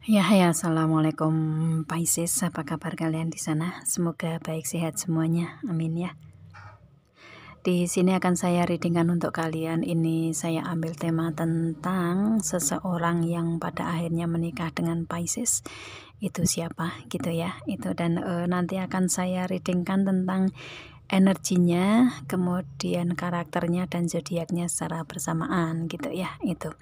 Ya, hai, assalamualaikum Pisces. Apa kabar kalian di sana? Semoga baik sehat semuanya. Amin ya. Di sini akan saya readingkan untuk kalian. Ini saya ambil tema tentang seseorang yang pada akhirnya menikah dengan Pisces. Itu siapa gitu ya. Itu dan nanti akan saya readingkan tentang energinya, kemudian karakternya dan zodiaknya secara bersamaan gitu ya. Itu.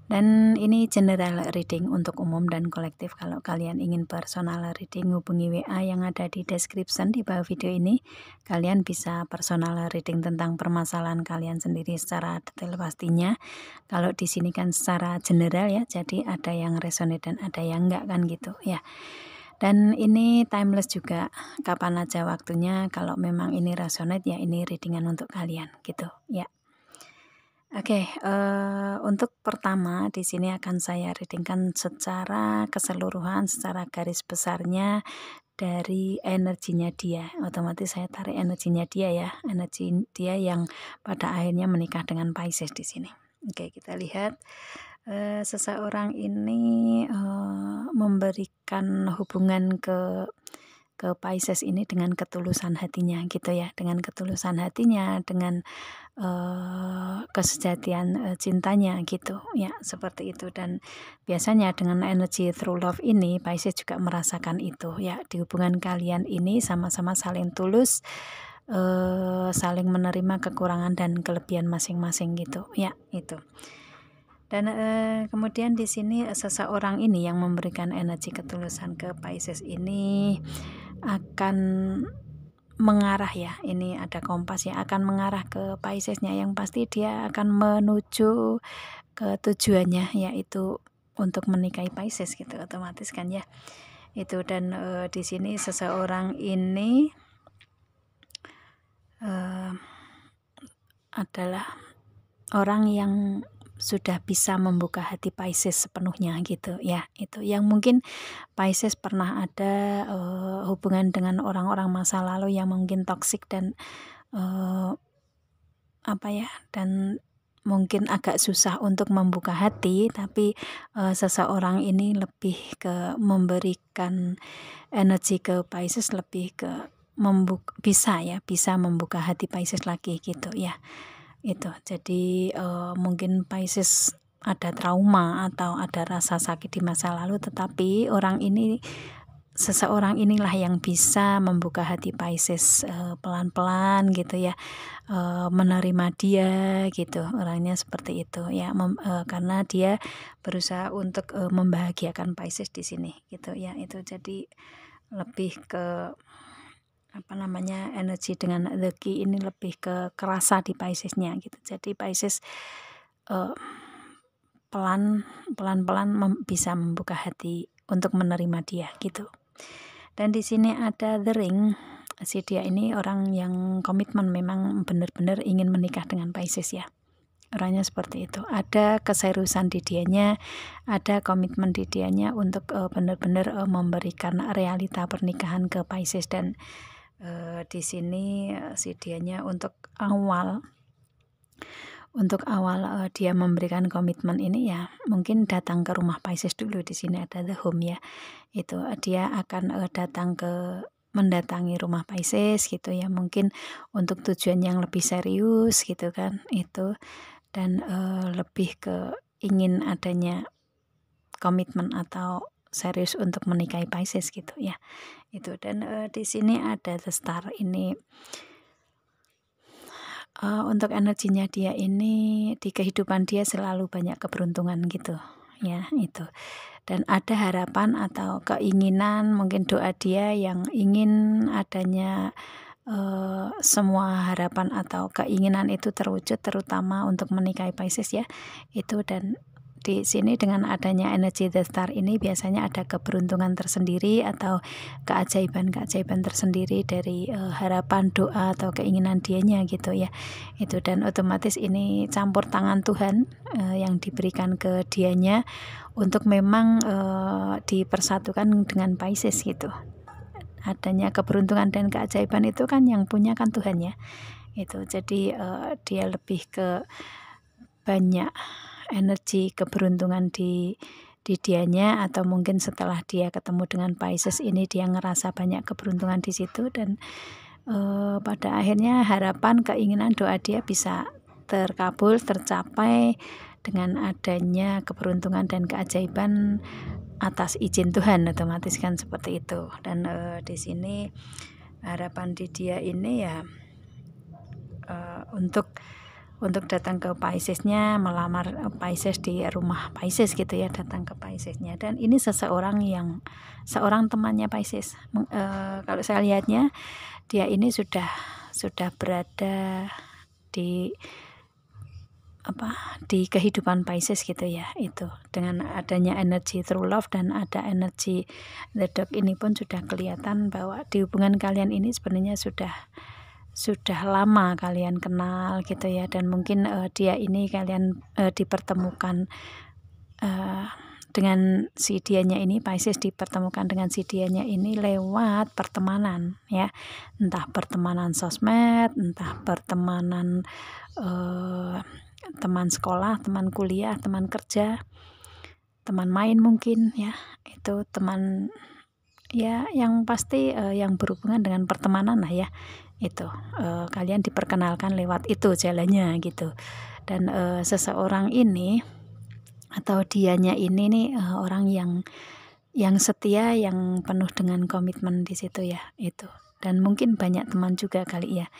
Dan ini general reading untuk umum dan kolektif. Kalau kalian ingin personal reading, hubungi WA yang ada di description di bawah video ini. Kalian bisa personal reading tentang permasalahan kalian sendiri secara detail pastinya. Kalau di sini kan secara general ya, jadi ada yang resonate dan ada yang enggak kan gitu ya. Dan ini timeless juga, kapan aja waktunya. Kalau memang ini resonate ya ini readingan untuk kalian gitu ya. Oke, untuk pertama di sini akan saya readingkan secara keseluruhan, secara garis besarnya dari energinya dia. Otomatis saya tarik energinya dia ya, energi dia yang pada akhirnya menikah dengan Pisces di sini. Oke, kita lihat seseorang ini memberikan hubungan ke Pisces ini dengan ketulusan hatinya gitu ya, dengan ketulusan hatinya, dengan kesejatian cintanya gitu ya, seperti itu. Dan biasanya dengan energi true love ini Pisces juga merasakan itu ya, di hubungan kalian ini sama-sama saling tulus, saling menerima kekurangan dan kelebihan masing-masing gitu ya, itu. Dan kemudian di sini seseorang ini yang memberikan energi ketulusan ke Pisces ini akan mengarah ya, ini ada kompas ya, akan mengarah ke Piscesnya, yang pasti dia akan menuju ke tujuannya, yaitu untuk menikahi Pisces gitu, otomatis kan ya itu. Dan di sini seseorang ini adalah orang yang sudah bisa membuka hati Pisces sepenuhnya gitu ya, itu yang mungkin Pisces pernah ada hubungan dengan orang-orang masa lalu yang mungkin toksik dan dan mungkin agak susah untuk membuka hati, tapi seseorang ini lebih ke memberikan energi ke Pisces, lebih ke bisa membuka hati Pisces lagi gitu ya. Itu jadi mungkin Pisces ada trauma atau ada rasa sakit di masa lalu, tetapi seseorang inilah yang bisa membuka hati Pisces pelan-pelan gitu ya, menerima dia gitu, orangnya seperti itu ya, karena dia berusaha untuk membahagiakan Pisces di sini gitu ya. Itu jadi lebih ke energi dengan the key ini lebih ke kerasa di Piscesnya gitu. Jadi Pisces pelan-pelan bisa membuka hati untuk menerima dia gitu. Dan di sini ada the ring. Si dia ini orang yang komitmen, memang benar-benar ingin menikah dengan Pisces ya. Orangnya seperti itu. Ada keseriusan di dianya, ada komitmen di dianya untuk benar-benar memberikan realita pernikahan ke Pisces. Dan di sini si dianya untuk awal dia memberikan komitmen ini ya, mungkin datang ke rumah Pisces dulu. Di sini ada the home ya, itu dia akan mendatangi rumah Pisces gitu ya, mungkin untuk tujuan yang lebih serius gitu kan itu. Dan lebih ke ingin adanya komitmen atau serius untuk menikahi Pisces gitu ya, itu. Dan di sini ada the star ini. Untuk energinya dia ini, di kehidupan dia selalu banyak keberuntungan gitu ya, itu. Dan ada harapan atau keinginan, mungkin doa dia yang ingin adanya semua harapan atau keinginan itu terwujud, terutama untuk menikahi Pisces ya, itu. Dan di sini dengan adanya energi the star ini biasanya ada keberuntungan tersendiri atau keajaiban tersendiri dari harapan, doa atau keinginan dianya gitu ya, itu. Dan otomatis ini campur tangan Tuhan yang diberikan ke dianya untuk memang dipersatukan dengan Pisces gitu. Adanya keberuntungan dan keajaiban itu kan yang punya kan Tuhan ya, itu. Jadi dia lebih ke banyak energi keberuntungan di di dianya, atau mungkin setelah dia ketemu dengan Pisces ini dia ngerasa banyak keberuntungan di situ, dan pada akhirnya harapan, keinginan, doa dia bisa terkabul, tercapai dengan adanya keberuntungan dan keajaiban atas izin Tuhan, otomatis kan seperti itu. Dan di sini harapan di dia ini ya untuk datang ke Piscesnya, melamar Pisces di rumah Pisces gitu ya, datang ke Piscesnya. Dan ini seorang temannya Pisces. Kalau saya lihatnya dia ini sudah berada di kehidupan Pisces gitu ya. Itu dengan adanya energi true love dan ada energi the dog ini pun sudah kelihatan bahwa di hubungan kalian ini sebenarnya sudah lama kalian kenal gitu ya. Dan mungkin dia ini kalian dipertemukan dengan si dianya ini, Pisces dipertemukan dengan si dianya ini lewat pertemanan ya, entah pertemanan sosmed, entah pertemanan teman sekolah, teman kuliah, teman kerja, teman main mungkin ya, itu teman ya, yang pasti yang berhubungan dengan pertemanan lah ya. Itu kalian diperkenalkan lewat itu jalannya gitu. Dan seseorang ini atau dianya ini nih orang yang setia, yang penuh dengan komitmen di situ ya, itu. Dan mungkin banyak teman juga kali ya.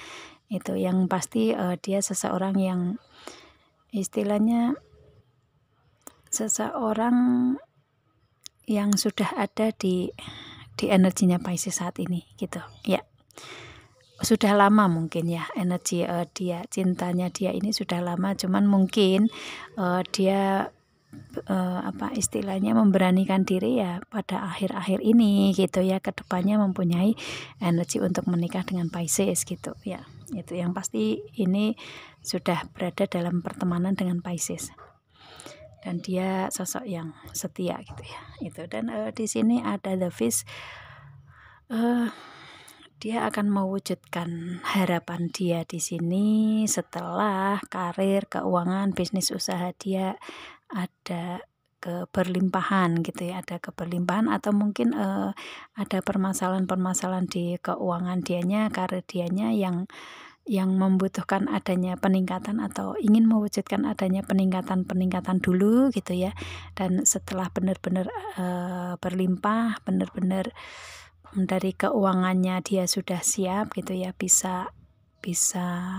Itu yang pasti dia seseorang yang istilahnya seseorang yang sudah ada di energinya Pisces saat ini gitu ya. Sudah lama mungkin ya energi dia, cintanya dia ini sudah lama, cuman mungkin dia istilahnya memberanikan diri ya pada akhir-akhir ini gitu ya, kedepannya mempunyai energi untuk menikah dengan Pisces gitu ya. Itu yang pasti ini sudah berada dalam pertemanan dengan Pisces, dan dia sosok yang setia gitu ya. Itu. Dan di sini ada the fish. Dia akan mewujudkan harapan dia di sini setelah karir, keuangan, bisnis usaha dia ada keberlimpahan gitu ya, ada keberlimpahan, atau mungkin ada permasalahan-permasalahan di keuangan dianya, karir dianya yang membutuhkan adanya peningkatan atau ingin mewujudkan adanya peningkatan dulu gitu ya. Dan setelah benar-benar berlimpah, benar-benar dari keuangannya dia sudah siap gitu ya, bisa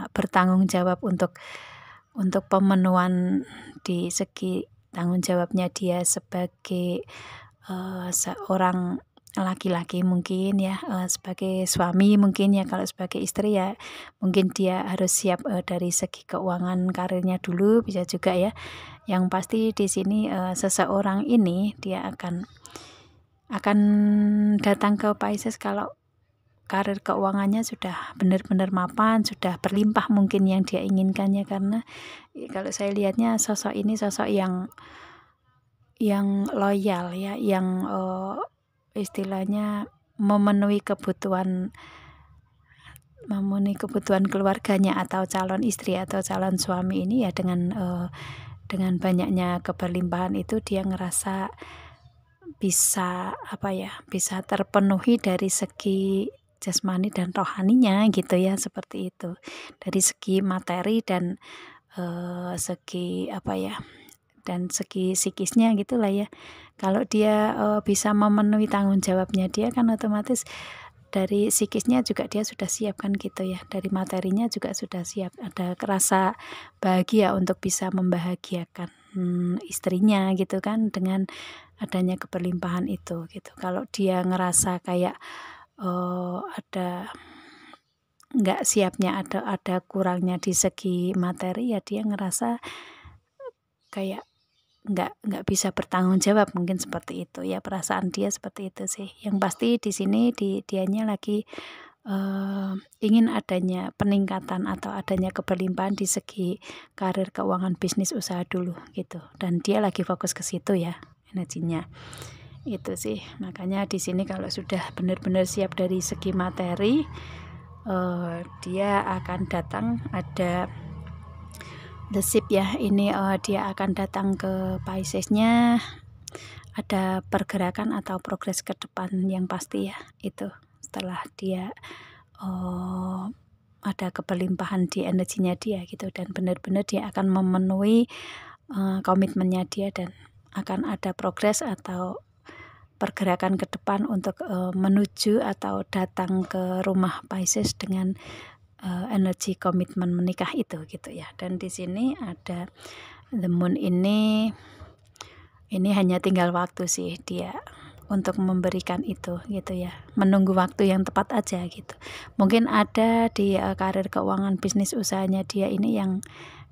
bertanggung jawab untuk pemenuhan di segi tanggung jawabnya dia sebagai seorang laki-laki mungkin ya, sebagai suami mungkin ya. Kalau sebagai istri ya mungkin dia harus siap dari segi keuangan karirnya dulu, bisa juga ya. Yang pasti di sini seseorang ini dia akan datang ke Pisces kalau karir keuangannya sudah benar-benar mapan, sudah berlimpah mungkin yang dia inginkannya. Karena kalau saya lihatnya sosok ini sosok yang loyal ya, yang istilahnya memenuhi kebutuhan keluarganya atau calon istri atau calon suami ini ya. Dengan banyaknya keberlimpahan itu dia ngerasa bisa bisa terpenuhi dari segi jasmani dan rohaninya gitu ya, seperti itu. Dari segi materi dan segi dan segi psikisnya gitulah ya. Kalau dia bisa memenuhi tanggung jawabnya dia kan otomatis dari psikisnya juga dia sudah siap kan gitu ya, dari materinya juga sudah siap, ada rasa bahagia untuk bisa membahagiakan istrinya gitu kan dengan adanya keberlimpahan itu gitu. Kalau dia ngerasa kayak ada nggak siapnya, ada kurangnya di segi materi ya, dia ngerasa kayak nggak bisa bertanggung jawab, mungkin seperti itu ya, perasaan dia seperti itu sih. Yang pasti di sini dianya lagi ingin adanya peningkatan atau adanya keberlimpahan di segi karir, keuangan, bisnis usaha dulu gitu, dan dia lagi fokus ke situ ya energinya. Itu sih, makanya di sini kalau sudah benar-benar siap dari segi materi, dia akan datang, ada the ship ya, ini dia akan datang ke Piscesnya, ada pergerakan atau progres ke depan yang pasti ya, itu setelah dia ada keberlimpahan di energinya dia gitu, dan benar-benar dia akan memenuhi komitmennya dia, dan akan ada progres atau pergerakan ke depan untuk menuju atau datang ke rumah Pisces dengan energi komitmen menikah itu gitu ya. Dan di sini ada the moon ini hanya tinggal waktu sih dia untuk memberikan itu gitu ya, menunggu waktu yang tepat aja gitu. Mungkin ada di karir keuangan bisnis usahanya dia ini yang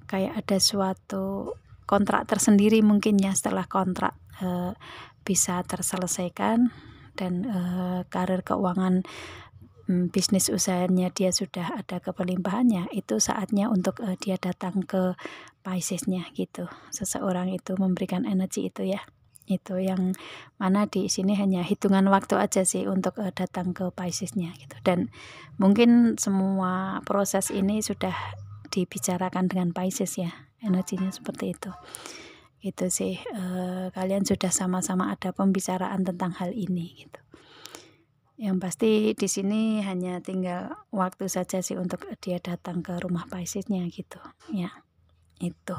kayak ada suatu kontrak tersendiri mungkin ya, setelah kontrak bisa terselesaikan dan karir keuangan bisnis usahanya dia sudah ada keberlimpahannya, itu saatnya untuk dia datang ke Piscesnya gitu. Seseorang itu memberikan energi itu ya, itu yang mana di sini hanya hitungan waktu aja sih untuk datang ke Piscesnya gitu. Dan mungkin semua proses ini sudah dibicarakan dengan Pisces ya, energinya seperti itu. Itu sih, kalian sudah sama-sama ada pembicaraan tentang hal ini gitu. Yang pasti di sini hanya tinggal waktu saja sih untuk dia datang ke rumah Piscesnya gitu ya. Itu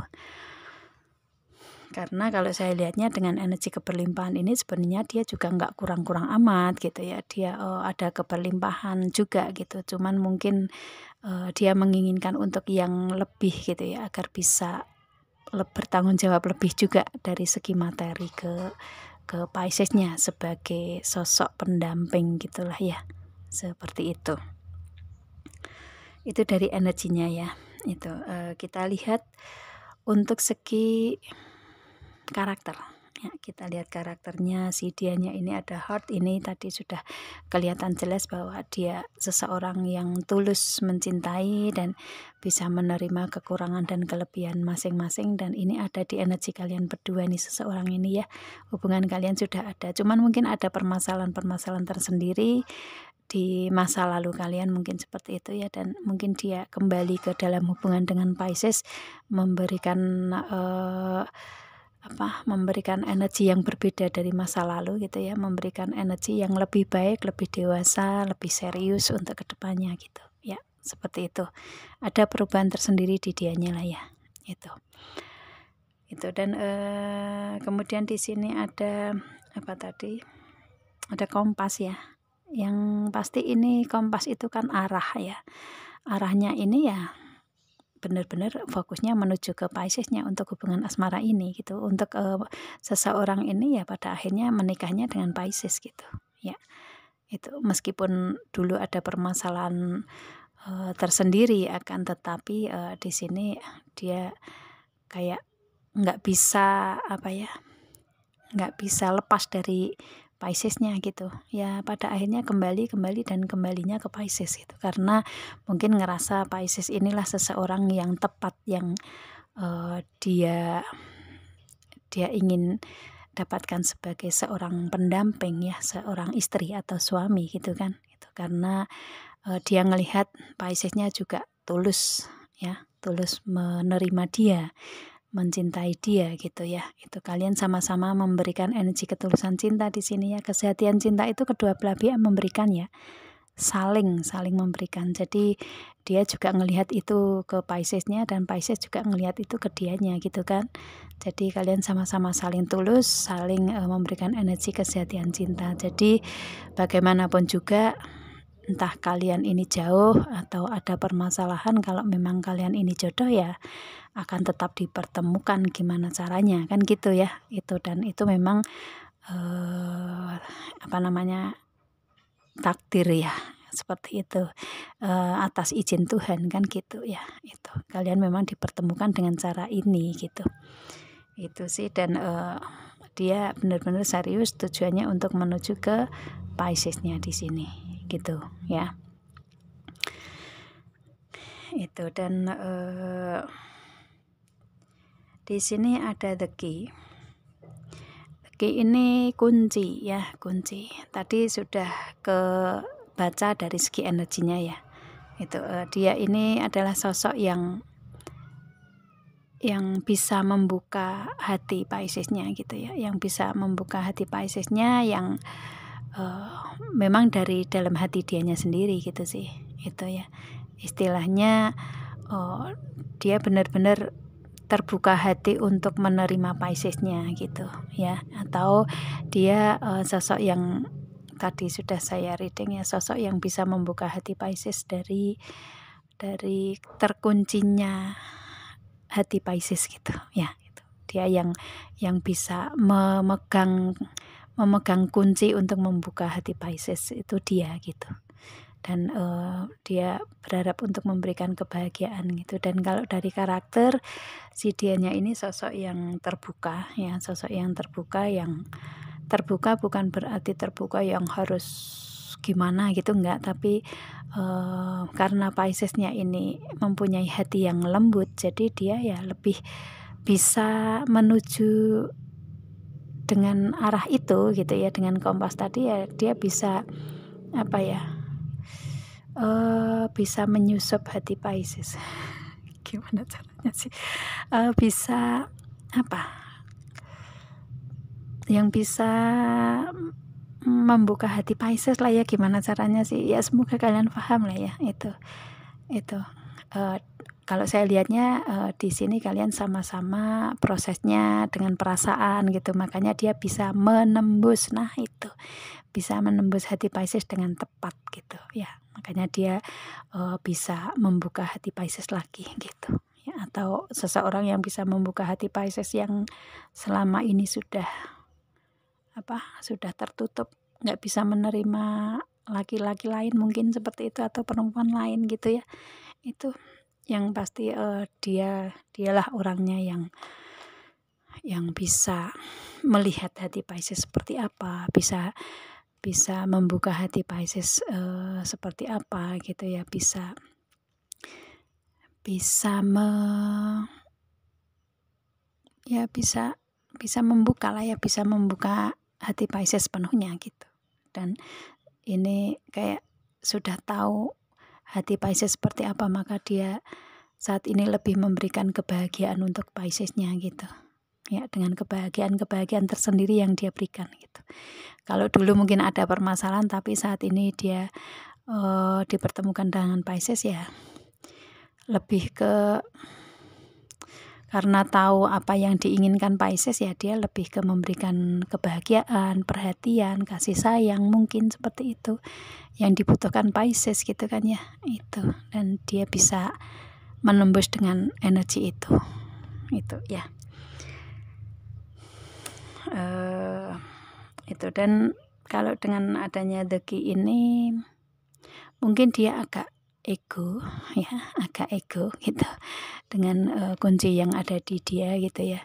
karena kalau saya lihatnya dengan energi keberlimpahan ini sebenarnya dia juga nggak kurang-kurang amat gitu ya, dia ada keberlimpahan juga gitu, cuman mungkin dia menginginkan untuk yang lebih gitu ya, agar bisa bertanggung jawab lebih juga dari segi materi ke Piscesnya sebagai sosok pendamping gitulah ya, seperti itu. Itu dari energinya ya. Itu kita lihat untuk segi karakter ya, kita lihat karakternya si dianya ini ada heart, ini tadi sudah kelihatan jelas bahwa dia seseorang yang tulus mencintai dan bisa menerima kekurangan dan kelebihan masing-masing, dan ini ada di energi kalian berdua nih, seseorang ini ya, hubungan kalian sudah ada, cuman mungkin ada permasalahan-permasalahan tersendiri di masa lalu kalian mungkin seperti itu ya, dan mungkin dia kembali ke dalam hubungan dengan Pisces memberikan memberikan energi yang berbeda dari masa lalu gitu ya, memberikan energi yang lebih baik, lebih dewasa, lebih serius untuk kedepannya gitu ya, seperti itu. Ada perubahan tersendiri di dianya lah ya, itu. Dan kemudian di sini ada apa tadi? Ada kompas ya. Yang pasti ini kompas itu kan arah ya. Arahnya ini ya benar-benar fokusnya menuju ke Piscesnya untuk hubungan asmara ini gitu. Untuk seseorang ini ya pada akhirnya menikahnya dengan Pisces gitu ya. Itu meskipun dulu ada permasalahan tersendiri, akan tetapi di sini dia kayak nggak bisa nggak bisa lepas dari Piscesnya gitu ya, pada akhirnya kembali dan kembalinya ke Pisces gitu, karena mungkin ngerasa Pisces inilah seseorang yang tepat, yang dia ingin dapatkan sebagai seorang pendamping ya, seorang istri atau suami gitu kan, gitu. Karena dia ngelihat Piscesnya juga tulus ya, tulus menerima dia, mencintai dia gitu ya. Itu kalian sama-sama memberikan energi ketulusan cinta di sini ya. Kesehatian cinta itu kedua belah pihak memberikan ya, saling memberikan. Jadi dia juga ngelihat itu ke Piscesnya, dan Pisces juga ngelihat itu ke dianya gitu kan. Jadi kalian sama-sama saling tulus, saling memberikan energi kesehatian cinta. Jadi bagaimanapun juga, entah kalian ini jauh atau ada permasalahan, kalau memang kalian ini jodoh ya akan tetap dipertemukan, gimana caranya kan gitu ya. Itu, dan itu memang takdir ya, seperti itu, atas izin Tuhan kan gitu ya. Itu kalian memang dipertemukan dengan cara ini gitu. Itu sih, dan dia benar-benar serius tujuannya untuk menuju ke Piscesnya di sini gitu ya. Itu, dan di sini ada the key. The key ini kunci ya, kunci. Tadi sudah kebaca dari segi energinya ya. Itu dia ini adalah sosok yang yang bisa membuka hati Piscesnya gitu ya, yang bisa membuka hati Piscesnya yang memang dari dalam hati dianya sendiri gitu sih, itu ya istilahnya. Dia benar-benar terbuka hati untuk menerima Piscesnya gitu ya, atau dia sosok yang tadi sudah saya reading ya, sosok yang bisa membuka hati Pisces dari terkuncinya hati Pisces gitu ya, gitu. Dia yang bisa memegang kunci untuk membuka hati Pisces, itu dia gitu. Dan dia berharap untuk memberikan kebahagiaan gitu. Dan kalau dari karakter si dianya ini sosok yang terbuka ya, sosok yang terbuka bukan berarti terbuka yang harus gimana gitu, enggak, tapi karena Piscesnya ini mempunyai hati yang lembut, jadi dia ya lebih bisa menuju dengan arah itu gitu ya, dengan kompas tadi ya, dia bisa apa ya, bisa menyusup hati Pisces. Gimana caranya sih, bisa apa, yang bisa membuka hati Pisces lah ya, gimana caranya sih ya, semoga kalian paham lah ya. Itu kalau saya lihatnya di sini kalian sama-sama prosesnya dengan perasaan gitu, makanya dia bisa menembus. Nah itu bisa menembus hati Pisces dengan tepat gitu ya, makanya dia bisa membuka hati Pisces lagi gitu ya, atau seseorang yang bisa membuka hati Pisces yang selama ini sudah tertutup, nggak bisa menerima laki-laki lain mungkin seperti itu, atau perempuan lain gitu ya. Itu yang pasti dialah orangnya yang bisa melihat hati Pisces seperti apa, bisa membuka hati Pisces seperti apa gitu ya, bisa membuka lah ya, bisa membuka hati Pisces penuhnya gitu. Dan ini kayak sudah tahu hati Pisces seperti apa, maka dia saat ini lebih memberikan kebahagiaan untuk Piscesnya gitu ya, dengan kebahagiaan tersendiri yang dia berikan gitu. Kalau dulu mungkin ada permasalahan, tapi saat ini dia dipertemukan dengan Pisces ya, lebih ke karena tahu apa yang diinginkan Pisces ya, dia lebih ke memberikan kebahagiaan, perhatian, kasih sayang, mungkin seperti itu yang dibutuhkan Pisces gitu kan ya, itu. Dan dia bisa menembus dengan energi itu ya. Itu. Dan kalau dengan adanya The Key ini mungkin dia agak ego gitu dengan kunci yang ada di dia gitu ya,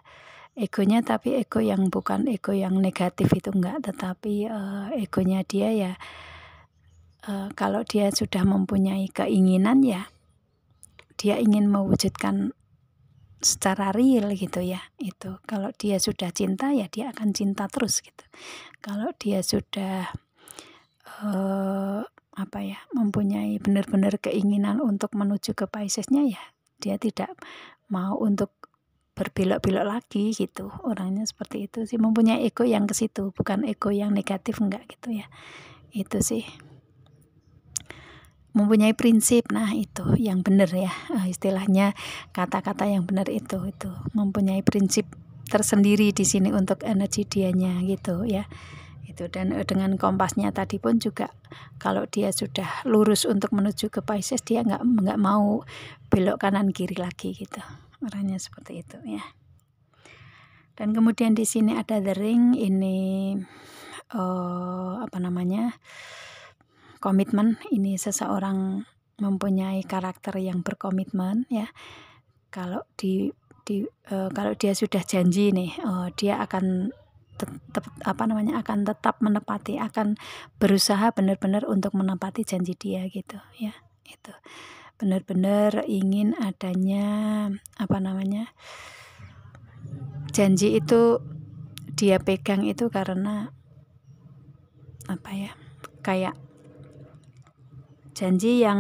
egonya, tapi ego yang bukan ego yang negatif itu enggak, tetapi egonya dia ya kalau dia sudah mempunyai keinginan ya dia ingin mewujudkan secara real gitu ya. Itu kalau dia sudah cinta ya dia akan cinta terus gitu. Kalau dia sudah mempunyai benar-benar keinginan untuk menuju ke Piscesnya ya dia tidak mau untuk berbelok-belok lagi gitu. Orangnya seperti itu sih, mempunyai ego yang ke situ, bukan ego yang negatif, enggak gitu ya. Itu sih, mempunyai prinsip. Nah itu yang benar ya, istilahnya kata-kata yang benar itu mempunyai prinsip tersendiri di sini untuk energi dianya gitu ya. Itu. Dan dengan kompasnya tadi pun juga kalau dia sudah lurus untuk menuju ke Pisces, dia nggak mau belok kanan kiri lagi gitu, orangnya seperti itu ya. Dan kemudian di sini ada The Ring, ini komitmen. Ini seseorang mempunyai karakter yang berkomitmen ya. Kalau kalau dia sudah janji nih, dia akan akan tetap menepati, akan berusaha benar-benar untuk menepati janji dia gitu ya. Itu benar-benar ingin adanya janji itu dia pegang itu karena kayak janji yang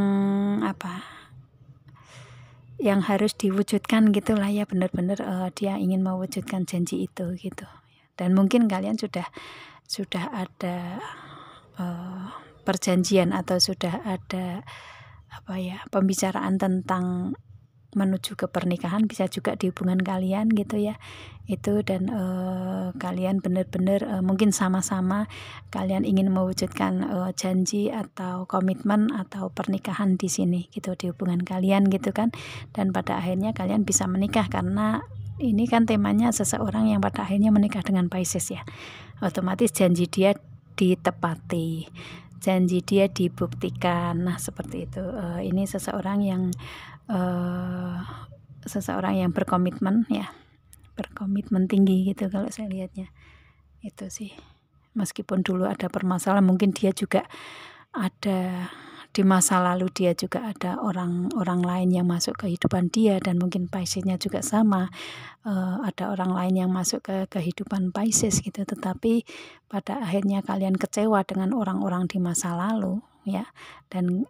yang harus diwujudkan gitulah ya, benar-benar dia ingin mewujudkan janji itu gitu. Dan mungkin kalian sudah ada perjanjian atau sudah ada pembicaraan tentang menuju ke pernikahan, bisa juga di hubungan kalian gitu ya. Itu dan kalian benar-benar mungkin sama-sama kalian ingin mewujudkan janji atau komitmen atau pernikahan di sini gitu, di hubungan kalian gitu kan. Dan pada akhirnya kalian bisa menikah, karena ini kan temanya seseorang yang pada akhirnya menikah dengan Pisces ya. Otomatis janji dia ditepati, janji dia dibuktikan. Nah seperti itu. Ini seseorang yang berkomitmen ya, berkomitmen tinggi gitu kalau saya lihatnya. Itu sih, meskipun dulu ada permasalahan, mungkin dia juga ada di masa lalu, dia juga ada orang lain yang masuk ke kehidupan dia, dan mungkin Piscesnya juga sama, ada orang lain yang masuk ke kehidupan Pisces gitu. Tetapi pada akhirnya kalian kecewa dengan orang-orang di masa lalu ya, dan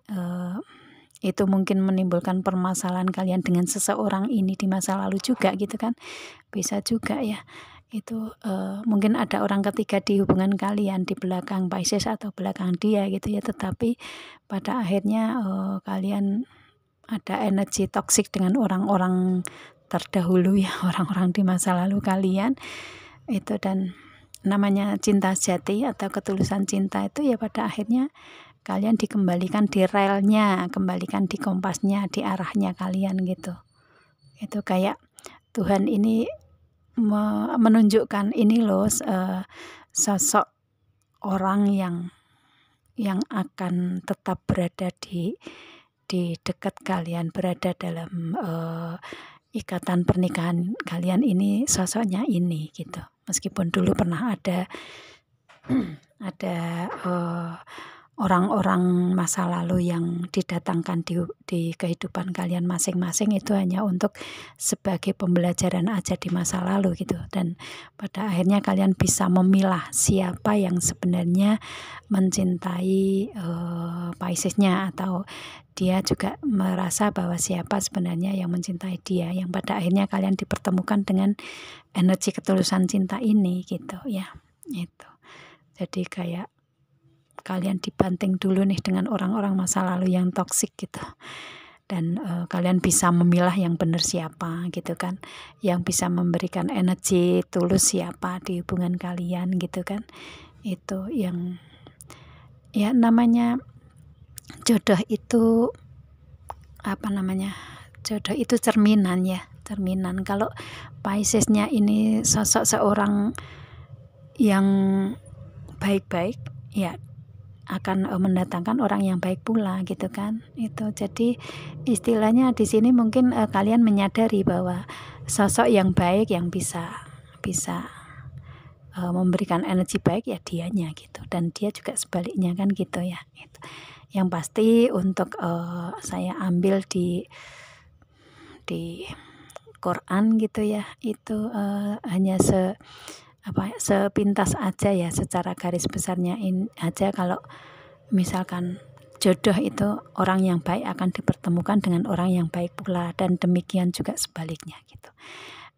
itu mungkin menimbulkan permasalahan kalian dengan seseorang ini di masa lalu juga gitu kan, bisa juga ya. Itu mungkin ada orang ketiga di hubungan kalian, di belakang Pisces atau belakang dia gitu ya. Tetapi pada akhirnya kalian ada energi toksik dengan orang-orang terdahulu ya, orang-orang di masa lalu kalian itu. Dan namanya cinta sejati atau ketulusan cinta itu ya pada akhirnya kalian dikembalikan di relnya, kembalikan di kompasnya, di arahnya kalian gitu. Itu kayak Tuhan ini menunjukkan ini loh, sosok orang yang akan tetap berada di dekat kalian, berada dalam ikatan pernikahan kalian ini, sosoknya ini gitu. Meskipun dulu pernah ada orang-orang masa lalu yang didatangkan di kehidupan kalian masing-masing, itu hanya untuk sebagai pembelajaran aja di masa lalu gitu. Dan pada akhirnya kalian bisa memilah siapa yang sebenarnya mencintai Piscesnya, atau dia juga merasa bahwa siapa sebenarnya yang mencintai dia, yang pada akhirnya kalian dipertemukan dengan energi ketulusan cinta ini gitu ya. Itu jadi kayak kalian dibanting dulu nih dengan orang-orang masa lalu yang toksik gitu, dan kalian bisa memilah yang benar siapa gitu kan, yang bisa memberikan energi tulus siapa di hubungan kalian gitu kan. Itu yang ya namanya jodoh itu jodoh itu cerminan ya, cerminan. Kalau Piscesnya ini sosok seorang yang baik-baik ya, akan mendatangkan orang yang baik pula gitu kan. Itu jadi istilahnya di sini mungkin kalian menyadari bahwa sosok yang baik yang bisa memberikan energi baik ya dianya gitu, dan dia juga sebaliknya kan gitu ya. Gitu. Yang pasti untuk saya ambil di Quran gitu ya, itu hanya sepintas aja ya, secara garis besarnya ini aja. Kalau misalkan jodoh itu orang yang baik akan dipertemukan dengan orang yang baik pula, dan demikian juga sebaliknya gitu.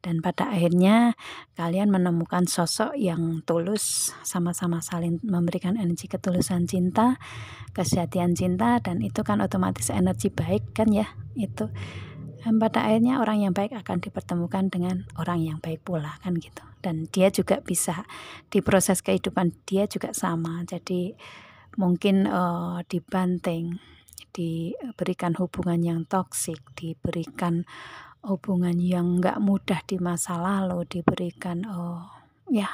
Dan pada akhirnya kalian menemukan sosok yang tulus, sama-sama saling memberikan energi ketulusan cinta, kesejatian cinta, dan itu kan otomatis energi baik kan ya. Itu dan pada akhirnya orang yang baik akan dipertemukan dengan orang yang baik pula kan gitu. Dan dia juga bisa di proses kehidupan dia juga sama. Jadi mungkin dibanting, diberikan hubungan yang toksik, diberikan hubungan yang nggak mudah di masa lalu, diberikan ya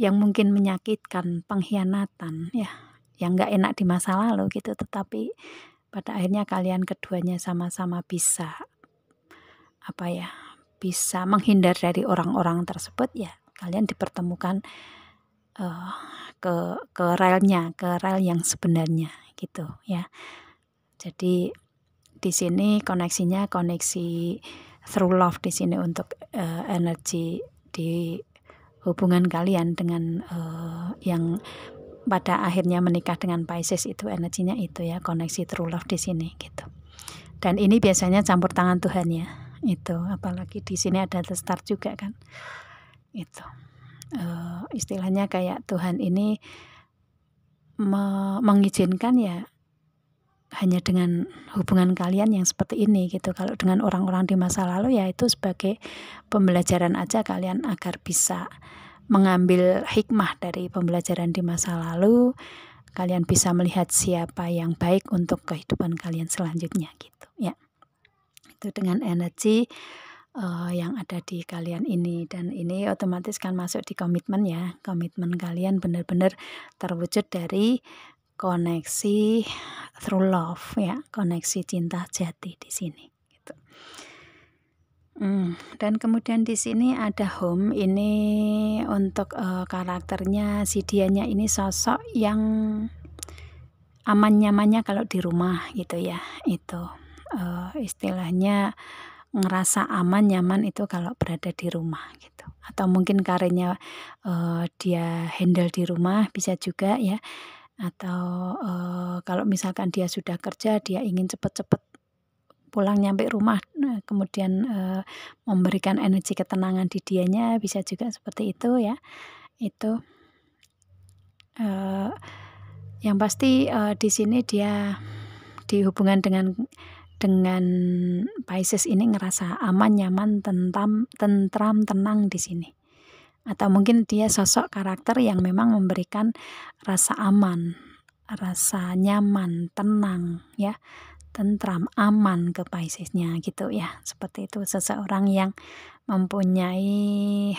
yang mungkin menyakitkan, pengkhianatan ya, yang nggak enak di masa lalu gitu. Tetapi pada akhirnya kalian keduanya sama-sama bisa bisa menghindar dari orang-orang tersebut ya. Kalian dipertemukan ke relnya, ke rel yang sebenarnya gitu ya. Jadi di sini koneksinya koneksi through love di sini, untuk energi di hubungan kalian dengan yang pada akhirnya menikah dengan Pisces, itu energinya itu ya, koneksi true love di sini gitu. Dan ini biasanya campur tangan Tuhan ya. Itu apalagi di sini ada The Star juga kan. Itu istilahnya kayak Tuhan ini mengizinkan ya hanya dengan hubungan kalian yang seperti ini gitu. Kalau dengan orang-orang di masa lalu ya itu sebagai pembelajaran aja kalian agar bisa mengambil hikmah dari pembelajaran di masa lalu. Kalian bisa melihat siapa yang baik untuk kehidupan kalian selanjutnya gitu ya. Itu dengan energi yang ada di kalian ini, dan ini otomatis kan masuk di komitmen ya. Komitmen kalian benar-benar terwujud dari koneksi through love ya, koneksi cinta jati di sini gitu. Dan kemudian di sini ada home. Ini untuk karakternya si dianya ini sosok yang aman nyamannya kalau di rumah gitu ya. Itu istilahnya ngerasa aman nyaman itu kalau berada di rumah gitu. Atau mungkin karirnya dia handle di rumah bisa juga ya. Atau kalau misalkan dia sudah kerja, dia ingin cepat-cepat pulang nyampe rumah, kemudian memberikan energi ketenangan di dianya, bisa juga seperti itu ya. Itu yang pasti di sini dia di hubungan dengan Pisces ini ngerasa aman, nyaman, tentram, tenang di sini. Atau mungkin dia sosok karakter yang memang memberikan rasa aman, rasa nyaman, tenang ya, tentram, aman ke Piscesnya gitu ya. Seperti itu, seseorang yang mempunyai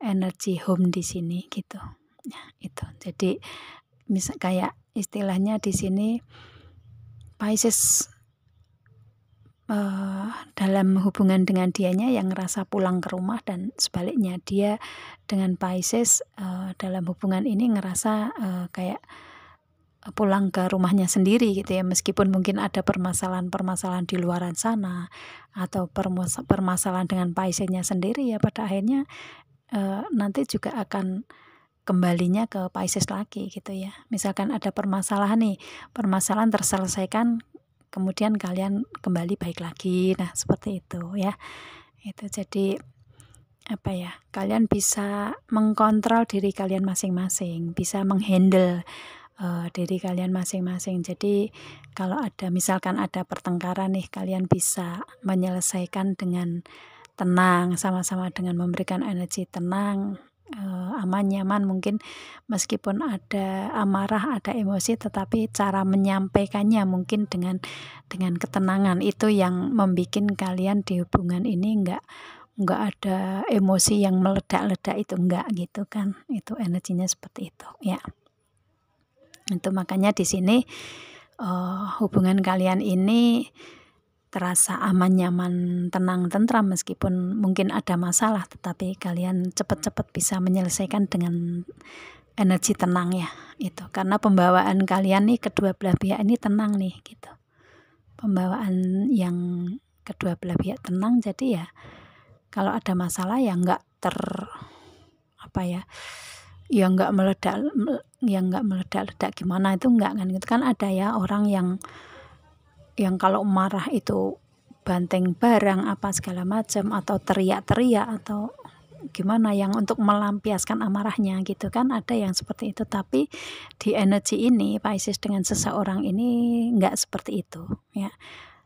energi home di sini gitu. Ya, itu. Jadi misal kayak istilahnya di sini Pisces dalam hubungan dengan dianya yang ngerasa pulang ke rumah, dan sebaliknya dia dengan Pisces dalam hubungan ini ngerasa kayak pulang ke rumahnya sendiri gitu ya, meskipun mungkin ada permasalahan-permasalahan di luaran sana atau permasalahan dengan Piscesnya sendiri ya, pada akhirnya nanti juga akan kembalinya ke Pisces lagi gitu ya. Misalkan ada permasalahan nih, permasalahan terselesaikan, kemudian kalian kembali baik lagi. Nah, seperti itu ya. Itu jadi apa ya? Kalian bisa mengkontrol diri kalian masing-masing, bisa menghandle diri kalian masing-masing. Jadi kalau ada misalkan ada pertengkaran nih, kalian bisa menyelesaikan dengan tenang, sama-sama dengan memberikan energi tenang, aman, nyaman. Mungkin meskipun ada amarah, ada emosi, tetapi cara menyampaikannya mungkin dengan ketenangan. Itu yang membuat kalian di hubungan ini enggak ada emosi yang meledak-ledak, itu enggak gitu kan. Itu energinya seperti itu ya. Itu makanya di sini hubungan kalian ini terasa aman, nyaman, tenang, tentram, meskipun mungkin ada masalah, tetapi kalian cepat-cepat bisa menyelesaikan dengan energi tenang ya. Itu karena pembawaan kalian nih, kedua belah pihak ini tenang nih gitu. Pembawaan yang kedua belah pihak tenang, jadi ya kalau ada masalah ya enggak enggak meledak-ledak gimana, itu enggak kan. Itu kan ada ya orang yang kalau marah itu banteng barang apa segala macam, atau teriak-teriak atau gimana, yang untuk melampiaskan amarahnya gitu kan, ada yang seperti itu. Tapi di energi ini Pisces dengan seseorang ini enggak seperti itu ya,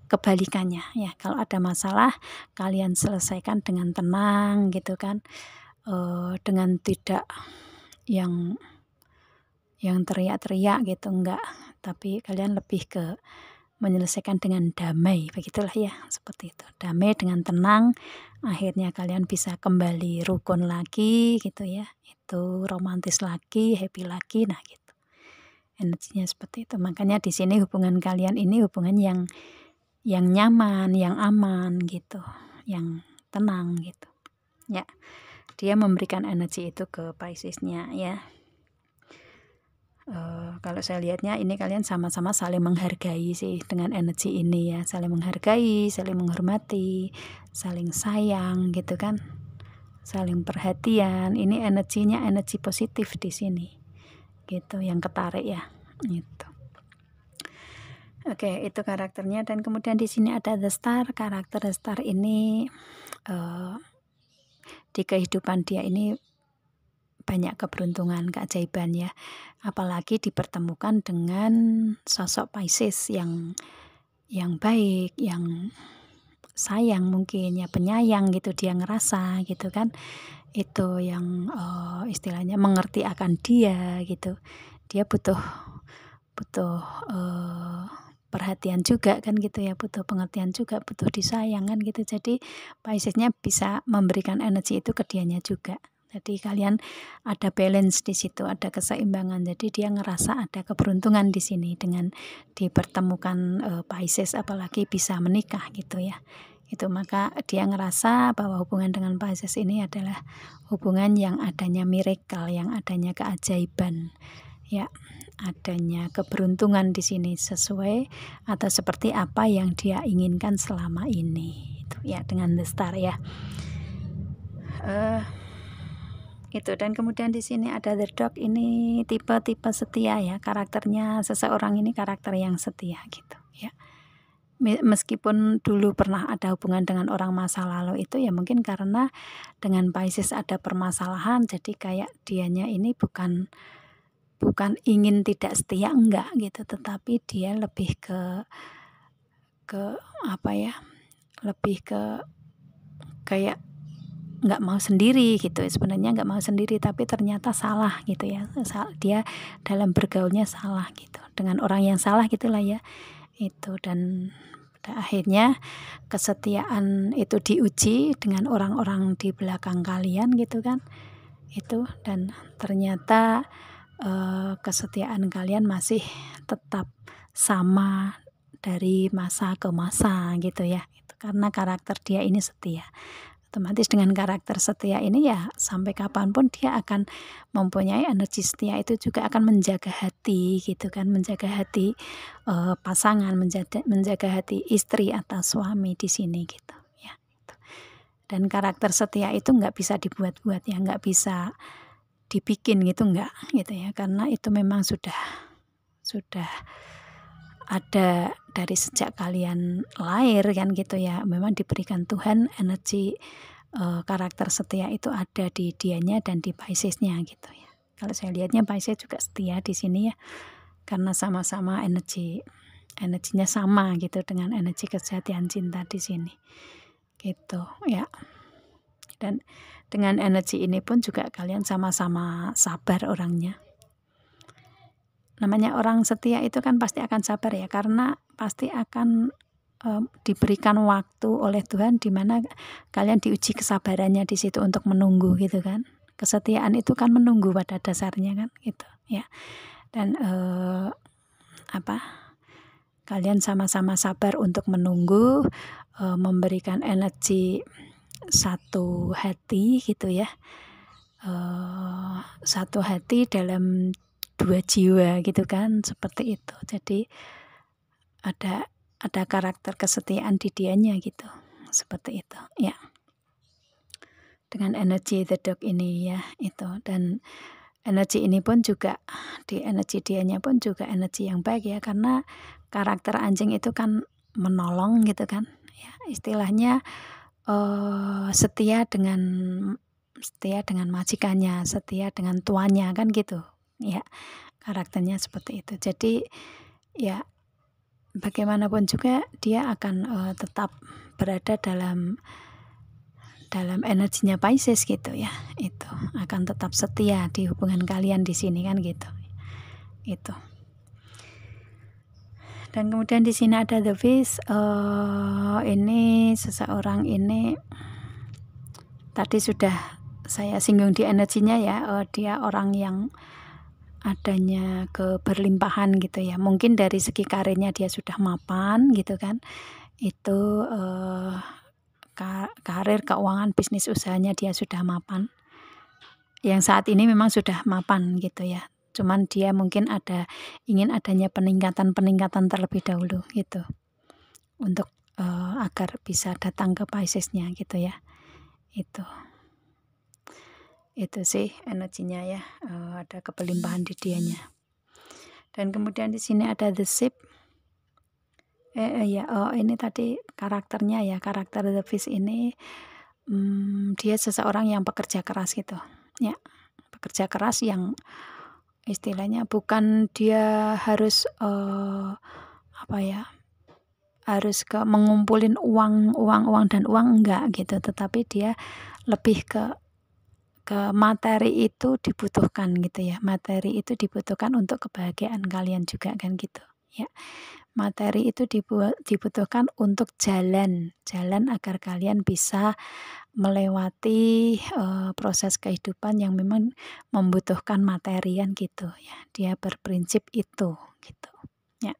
kebalikannya ya. Kalau ada masalah kalian selesaikan dengan tenang gitu kan, dengan tidak yang teriak-teriak gitu, enggak, tapi kalian lebih ke menyelesaikan dengan damai, begitulah ya, seperti itu. Damai dengan tenang, akhirnya kalian bisa kembali rukun lagi gitu ya. Itu romantis lagi, happy lagi, nah gitu. Energinya seperti itu. Makanya di sini hubungan kalian ini hubungan yang nyaman, yang aman gitu, yang tenang gitu. Ya. Dia memberikan energi itu ke Piscesnya ya. Kalau saya lihatnya ini kalian sama-sama saling menghargai sih dengan energi ini ya, saling menghargai, saling menghormati, saling sayang gitu kan, saling perhatian. Ini energinya energi positif di sini gitu, yang ketarik ya gitu. Oke, itu karakternya. Dan kemudian di sini ada The Star. Karakter The Star ini di kehidupan dia ini banyak keberuntungan, keajaiban ya. Apalagi dipertemukan dengan sosok Pisces yang baik, yang sayang mungkin ya, penyayang gitu, dia ngerasa gitu kan. Itu yang istilahnya mengerti akan dia gitu. Dia butuh perhatian juga kan gitu ya, butuh pengertian juga, butuh disayang kan gitu. Jadi Pisces-nya bisa memberikan energi itu ke dianya juga. Jadi kalian ada balance di situ, ada keseimbangan. Jadi dia ngerasa ada keberuntungan di sini dengan dipertemukan Pisces, apalagi bisa menikah gitu ya. Itu maka dia ngerasa bahwa hubungan dengan Pisces ini adalah hubungan yang adanya miracle, yang adanya keajaiban. Ya, adanya keberuntungan di sini sesuai atau seperti apa yang dia inginkan selama ini. Itu ya dengan The Star ya. Itu. Dan kemudian di sini ada The Dog. Ini tipe-tipe setia ya, karakternya seseorang ini karakter yang setia gitu ya. Meskipun dulu pernah ada hubungan dengan orang masa lalu itu ya, mungkin karena dengan Pisces ada permasalahan, jadi kayak dianya ini bukan ingin tidak setia, enggak gitu, tetapi dia lebih ke apa ya, lebih ke kayak nggak mau sendiri gitu. Sebenarnya nggak mau sendiri, tapi ternyata salah gitu ya. Dia dalam bergaulnya salah gitu, dengan orang yang salah gitulah ya. Itu. Dan pada akhirnya kesetiaan itu diuji dengan orang-orang di belakang kalian gitu kan. Itu. Dan ternyata kesetiaan kalian masih tetap sama dari masa ke masa gitu ya. Itu karena karakter dia ini setia. Otomatis dengan karakter setia ini ya sampai kapanpun dia akan mempunyai energi setia, itu juga akan menjaga hati gitu kan, menjaga hati pasangan, menjaga hati istri atau suami di sini gitu ya. Dan karakter setia itu nggak bisa dibuat-buat ya, nggak bisa dibikin gitu, nggak gitu ya, karena itu memang sudah ada dari sejak kalian lahir kan gitu ya. Memang diberikan Tuhan energi karakter setia itu ada di dianya dan di Pisces-nya gitu ya. Kalau saya lihatnya Pisces juga setia di sini ya, karena sama-sama energinya sama gitu dengan energi kesetiaan cinta di sini gitu ya. Dan dengan energi ini pun juga kalian sama-sama sabar orangnya. Namanya orang setia itu kan pasti akan sabar ya, karena pasti akan diberikan waktu oleh Tuhan di mana kalian diuji kesabarannya di situ untuk menunggu gitu kan. Kesetiaan itu kan menunggu pada dasarnya kan gitu ya. Dan kalian sama-sama sabar untuk menunggu, memberikan energi satu hati gitu ya. Satu hati dalam dua jiwa gitu kan, seperti itu. Jadi ada karakter kesetiaan di dianya gitu, seperti itu ya. Dengan energi The Dog ini ya itu. Dan energi ini pun juga di energi dianya pun juga energi yang baik ya, karena karakter anjing itu kan menolong gitu kan ya, istilahnya setia dengan majikannya, setia dengan tuannya kan gitu ya, karakternya seperti itu. Jadi ya bagaimanapun juga dia akan tetap berada dalam energinya Pisces gitu ya. Itu akan tetap setia di hubungan kalian di sini kan gitu. Itu. Dan kemudian di sini ada The Fish. Ini seseorang ini tadi sudah saya singgung di energinya ya. Dia orang yang adanya keberlimpahan gitu ya. Mungkin dari segi karirnya dia sudah mapan gitu kan. Itu karir, keuangan, bisnis usahanya dia sudah mapan. Yang saat ini memang sudah mapan gitu ya. Cuman dia mungkin ingin adanya peningkatan terlebih dahulu gitu. Untuk agar bisa datang ke Pisces-nya gitu ya. Itu sih energinya ya. Ada keberlimpahan di dianya. Dan kemudian di sini ada The Ship. Ya, ini tadi karakternya ya, karakter The Fish ini, dia seseorang yang pekerja keras gitu, ya. Pekerja keras yang istilahnya bukan dia harus, apa ya, harus mengumpulin uang uang uang dan uang, enggak gitu, tetapi dia lebih ke materi itu dibutuhkan gitu ya, materi itu dibutuhkan untuk kebahagiaan kalian juga kan gitu, ya. Materi itu dibutuhkan untuk jalan agar kalian bisa melewati, proses kehidupan yang memang membutuhkan materi kan gitu ya. Dia berprinsip itu gitu, ya.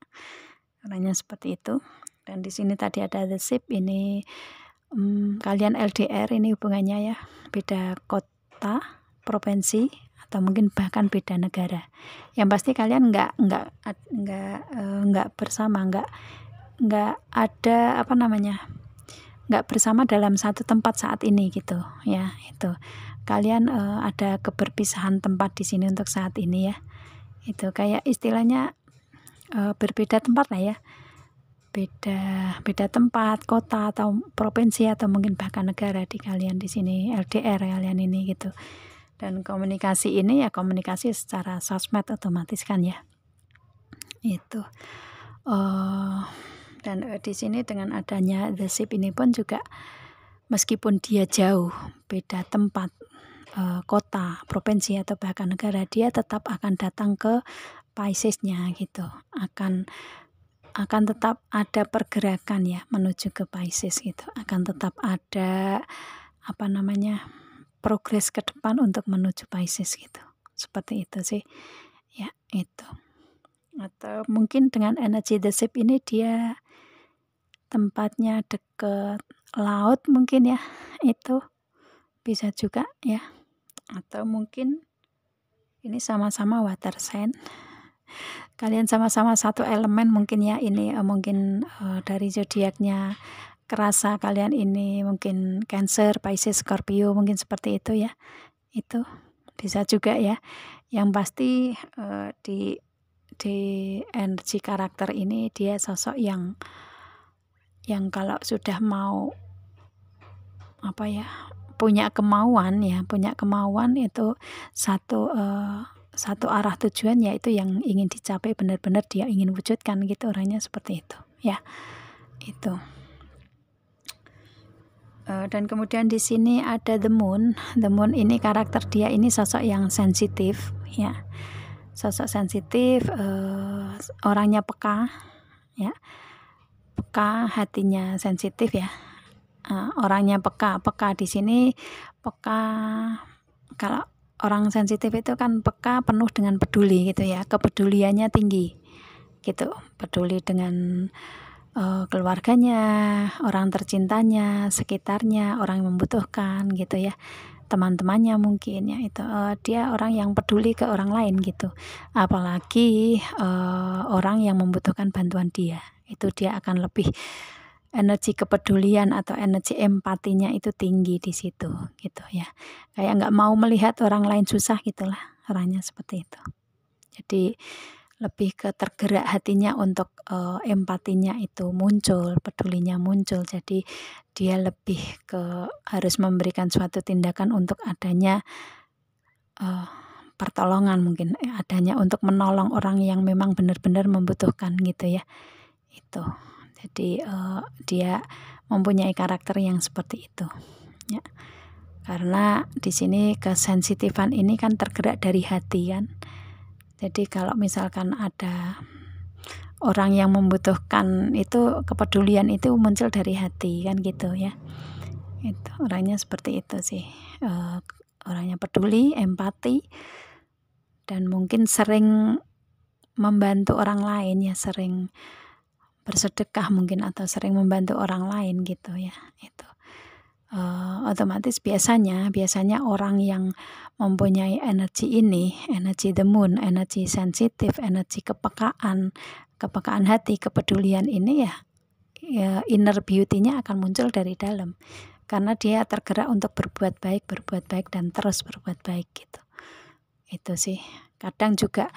Orangnya seperti itu. Dan di sini tadi ada the ship ini, kalian LDR ini hubungannya ya, beda kota, provinsi, atau mungkin bahkan beda negara. Yang pasti kalian nggak bersama, nggak ada apa namanya, nggak bersama dalam satu tempat saat ini gitu ya, itu. Kalian, ada keberpisahan tempat di sini untuk saat ini ya. Itu kayak istilahnya, berbeda tempat lah ya. Beda tempat, kota, atau provinsi, atau mungkin bahkan negara di kalian di sini, LDR kalian ini gitu. Dan komunikasi ini ya komunikasi secara sosmed otomatis kan ya. Itu. Dan di sini dengan adanya the ship ini pun juga meskipun dia jauh, beda tempat, kota, provinsi, atau bahkan negara, dia tetap akan datang ke Pisces-nya gitu. Akan tetap ada pergerakan ya menuju ke Pisces gitu. Akan tetap ada apa namanya, progres ke depan untuk menuju Pisces gitu. Seperti itu sih. Ya, itu. Atau mungkin dengan energi the ship ini dia tempatnya deket laut mungkin ya. Itu bisa juga ya. Atau mungkin ini sama-sama water sign. Kalian sama-sama satu elemen mungkin ya ini, mungkin, dari zodiaknya kerasa kalian ini mungkin Cancer, Pisces, Scorpio, mungkin seperti itu ya. Itu bisa juga ya. Yang pasti, di energi karakter ini dia sosok yang kalau sudah mau apa ya, punya kemauan itu satu arah tujuan, yaitu yang ingin dicapai benar-benar dia ingin wujudkan gitu, orangnya seperti itu ya. Itu. Dan kemudian di sini ada the moon. The moon ini karakter dia ini sosok yang sensitif ya. Sosok sensitif, orangnya peka ya. Peka, hatinya sensitif ya. Orangnya peka di sini peka. Kalau orang sensitif itu kan peka, penuh dengan peduli gitu ya, kepeduliannya tinggi gitu, peduli dengan keluarganya, orang tercintanya, sekitarnya, orang yang membutuhkan gitu ya, teman-temannya mungkin ya. Itu dia orang yang peduli ke orang lain gitu, apalagi orang yang membutuhkan bantuan dia, itu dia akan lebih energi kepedulian atau energi empatinya itu tinggi di situ gitu ya. Kayak nggak mau melihat orang lain susah gitulah, orangnya seperti itu. Jadi lebih ke tergerak hatinya untuk empatinya itu muncul, pedulinya muncul. Jadi dia lebih ke harus memberikan suatu tindakan untuk adanya pertolongan, mungkin adanya untuk menolong orang yang memang benar-benar membutuhkan gitu ya. Itu. Jadi dia mempunyai karakter yang seperti itu ya. Karena di sini kesensitifan ini kan tergerak dari hati kan. Jadi kalau misalkan ada orang yang membutuhkan, itu kepedulian itu muncul dari hati kan gitu ya. Itu orangnya seperti itu sih. Orangnya peduli, empati, dan mungkin sering membantu orang lain ya, sering bersedekah mungkin, atau sering membantu orang lain gitu ya. Itu otomatis biasanya orang yang mempunyai energi ini, energi the moon, energi sensitif, energi kepekaan hati, kepedulian ini ya inner beauty-nya akan muncul dari dalam, karena dia tergerak untuk berbuat baik dan terus berbuat baik gitu. Itu sih. Kadang juga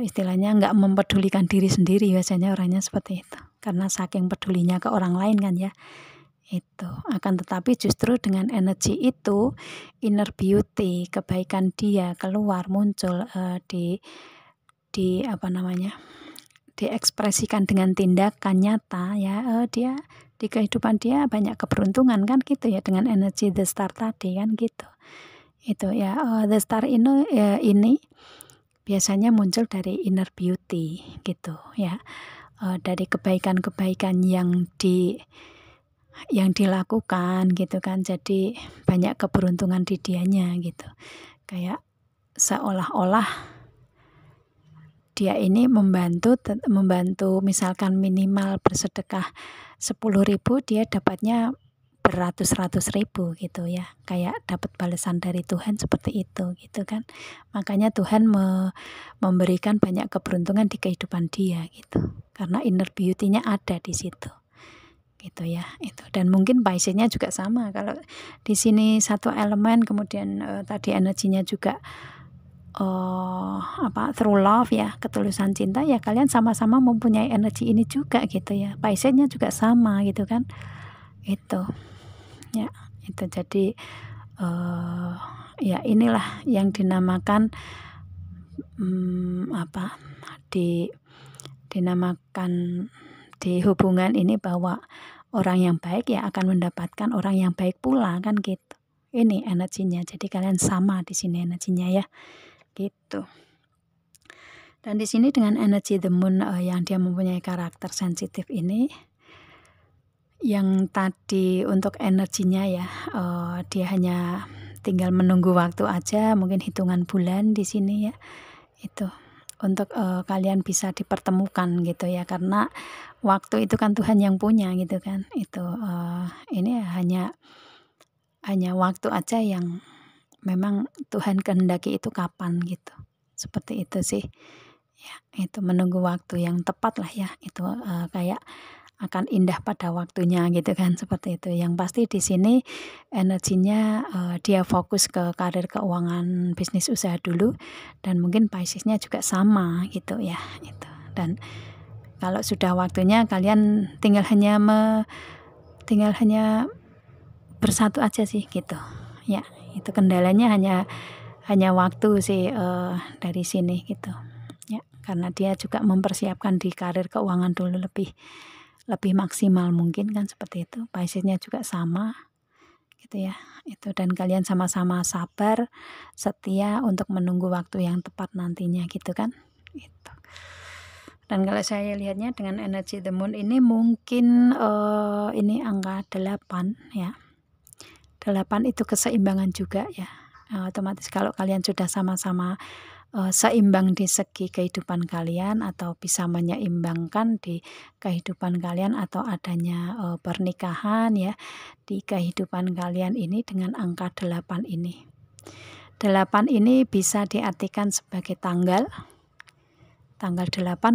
istilahnya nggak mempedulikan diri sendiri, biasanya orangnya seperti itu. karena saking pedulinya ke orang lain kan ya. Itu akan tetapi justru dengan energi itu inner beauty, kebaikan dia keluar muncul di apa namanya, diekspresikan dengan tindakan nyata ya. Dia di kehidupan dia banyak keberuntungan kan gitu ya, dengan energi the star tadi kan gitu. Itu ya, the star ini biasanya muncul dari inner beauty gitu ya, dari kebaikan-kebaikan yang dilakukan gitu kan, jadi banyak keberuntungan di dianya gitu. Kayak seolah-olah dia ini membantu misalkan minimal bersedekah 10.000, dia dapatnya beratus-ratus ribu gitu ya, kayak dapat balasan dari Tuhan seperti itu gitu kan. Makanya Tuhan memberikan banyak keberuntungan di kehidupan dia gitu, karena inner beauty-nya ada di situ gitu ya. Itu dan mungkin Pisces-nya juga sama, kalau di sini satu elemen, kemudian tadi energinya juga through love ya, ketulusan cinta ya, kalian sama-sama mempunyai energi ini juga gitu ya. Pisces-nya juga sama gitu kan. Itu ya, itu jadi ya inilah yang dinamakan dinamakan di hubungan ini, bahwa orang yang baik ya akan mendapatkan orang yang baik pula kan gitu. Ini energinya, jadi kalian sama di sini energinya ya, gitu. Dan di sini dengan energi the moon yang dia mempunyai karakter sensitif ini, yang tadi untuk energinya ya, dia hanya tinggal menunggu waktu aja, mungkin hitungan bulan di sini ya, itu untuk kalian bisa dipertemukan gitu ya, karena waktu itu kan Tuhan yang punya gitu kan. Itu ini hanya waktu aja yang memang Tuhan kehendaki itu kapan gitu, seperti itu sih ya. Itu menunggu waktu yang tepat lah ya, itu kayak akan indah pada waktunya gitu kan, seperti itu. Yang pasti di sini energinya dia fokus ke karir, keuangan, bisnis usaha dulu, dan mungkin Pisces-nya juga sama gitu ya. Itu. Dan kalau sudah waktunya, kalian tinggal hanya bersatu aja sih gitu ya. Itu kendalanya hanya waktu sih dari sini gitu ya, karena dia juga mempersiapkan di karir keuangan dulu lebih maksimal mungkin kan, seperti itu. Pisces-nya juga sama gitu ya. Itu, dan kalian sama-sama sabar, setia untuk menunggu waktu yang tepat nantinya gitu kan. Itu. Dan kalau saya lihatnya dengan energi the moon ini mungkin ini angka 8 ya. 8 itu keseimbangan juga ya. Otomatis kalau kalian sudah sama-sama seimbang di segi kehidupan kalian, atau bisa menyeimbangkan di kehidupan kalian, atau adanya pernikahan ya di kehidupan kalian ini dengan angka 8 ini. 8 ini bisa diartikan sebagai tanggal 8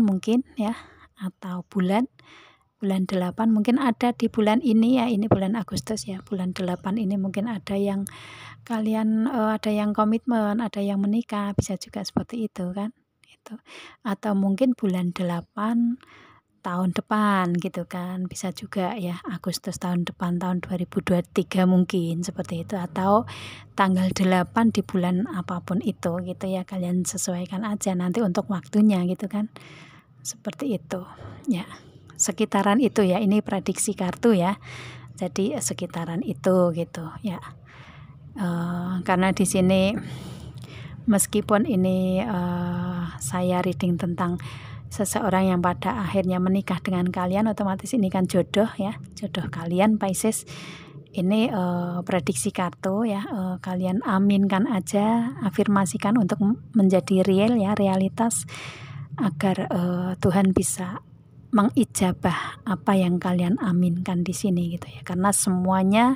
mungkin ya, atau bulan 8 mungkin ada di bulan ini ya, ini bulan Agustus ya. Bulan 8 ini mungkin ada yang kalian ada yang komitmen, ada yang menikah, bisa juga seperti itu kan. Itu. Atau mungkin bulan 8 tahun depan gitu kan, bisa juga ya, Agustus tahun depan, tahun 2023 mungkin seperti itu. Atau tanggal 8 di bulan apapun itu gitu ya, kalian sesuaikan aja nanti untuk waktunya gitu kan, seperti itu ya. Sekitaran itu ya, ini prediksi kartu ya, jadi sekitaran itu gitu ya. Karena di sini meskipun ini saya reading tentang seseorang yang pada akhirnya menikah dengan kalian, otomatis ini kan jodoh ya, jodoh kalian Pisces. Ini prediksi kartu ya, kalian aminkan aja, afirmasikan untuk menjadi real ya, realitas, agar Tuhan bisa mengijabah apa yang kalian aminkan di sini gitu ya, karena semuanya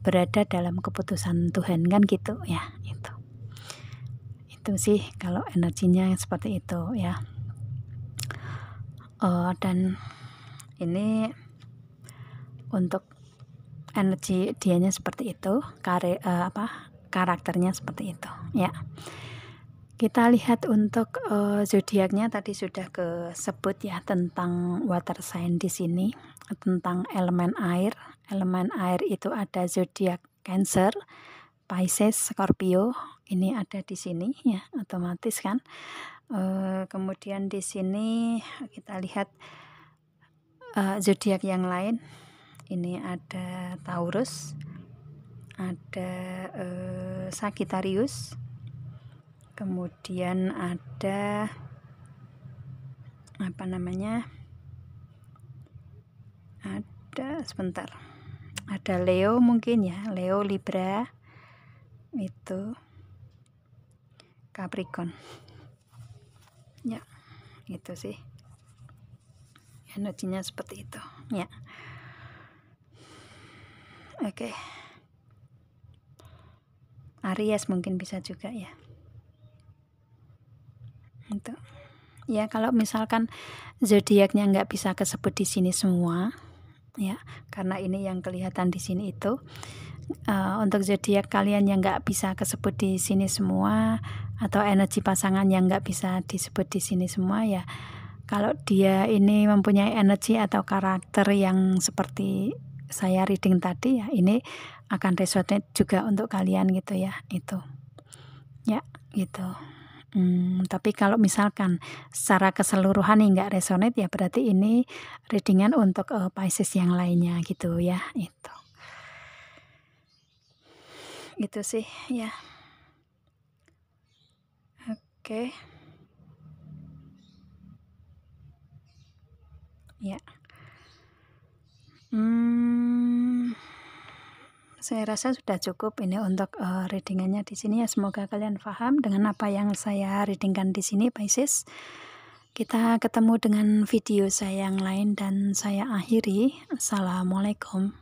berada dalam keputusan Tuhan kan gitu ya. Itu sih kalau energinya seperti itu ya. Dan ini untuk energi dianya seperti itu, karakternya seperti itu ya. Kita lihat untuk zodiaknya tadi sudah kesebut ya tentang water sign di sini, tentang elemen air. Elemen air itu ada zodiak Cancer, Pisces, Scorpio. Ini ada di sini ya, otomatis kan. Kemudian di sini kita lihat zodiak yang lain. Ini ada Taurus, ada Sagittarius, kemudian ada apa namanya, ada sebentar, ada Leo mungkin ya, Leo, Libra, itu Capricorn ya, itu sih energinya seperti itu ya. Oke. Aries mungkin bisa juga ya. Itu. Ya kalau misalkan zodiaknya nggak bisa kesebut di sini semua, ya, karena ini yang kelihatan di sini itu. Untuk zodiak kalian yang nggak bisa kesebut di sini semua, atau energi pasangan yang nggak bisa disebut di sini semua ya. Kalau dia ini mempunyai energi atau karakter yang seperti saya reading tadi ya, ini akan resonate juga untuk kalian gitu ya, itu ya gitu. Tapi kalau misalkan secara keseluruhan nih nggak resonate ya berarti ini readingan untuk Pisces yang lainnya gitu ya, itu sih ya. Oke ya. Saya rasa sudah cukup ini untuk readingannya di sini ya. Semoga kalian paham dengan apa yang saya readingkan di sini, Pisces. Kita ketemu dengan video saya yang lain dan saya akhiri. Assalamualaikum.